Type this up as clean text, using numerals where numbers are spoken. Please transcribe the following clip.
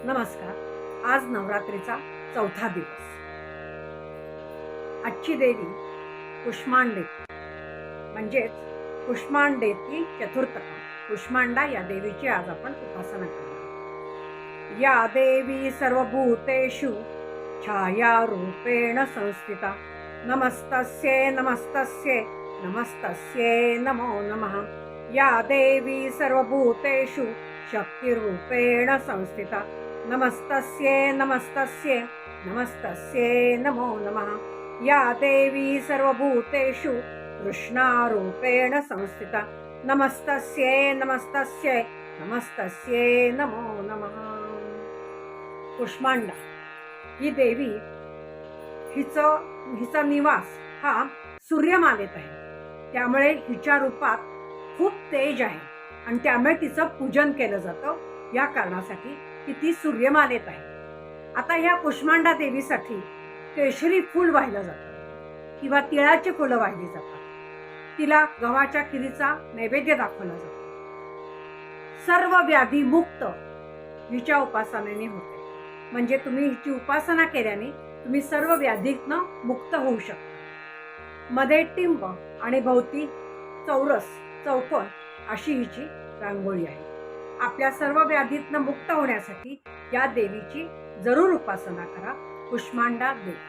नमस्कार. आज नवरात्रीचा चौथा दिवस. आजची देवी कुष्मांडे म्हणजेच कुष्मांडेती चतुर्थका. कुष्मांडा या देवीची आज आपण उपासना करणार. या देवी सर्वभूतेषु छायारूपेण संस्थिता. नमस्तस्यै नमस्तस्यै नमस्तस्यै नमो नमः. या देवी सर्वभूतेषु शक्तिरूपेण संस्थिता. नमस्तस्यै नमस्तस्यै नमस्तस्यै नमो नमः. या देवी सर्वभूतेषु कृष्णारूपेण संस्थिता. नमस्तस्यै नमस्तस्यै नमस्तस्यै नमो नमः. कुष्मांडा ही देवी हिचा निवास हा सूर्यमालेत आहे. त्यामुळे हिच्या रूपात खूप तेज आहे आणि त्यामुळे तिचं पूजन केलं जातं. या कारणासाठी की ती सूर्यमालेत आहे. आता ह्या कुष्मांडा देवीसाठी केशरी फूल वाहिलं जातं किंवा तिळाची फुलं वाहिली जातात. तिला गव्हाच्या खिरीचा नैवेद्य दाखवला जातो. सर्व व्याधी मुक्त हिच्या उपासनेने होते. म्हणजे तुम्ही हिची उपासना केल्याने तुम्ही सर्व व्याधीतनं मुक्त होऊ शकता. मध्ये टिंब आणि भोवती चौरस चौकोन अशी हिची रांगोळी आहे. आपल्या सर्व व्याधीतनं मुक्त होण्यासाठी या देवीची जरूर उपासना करा. कुष्मांडा देवी.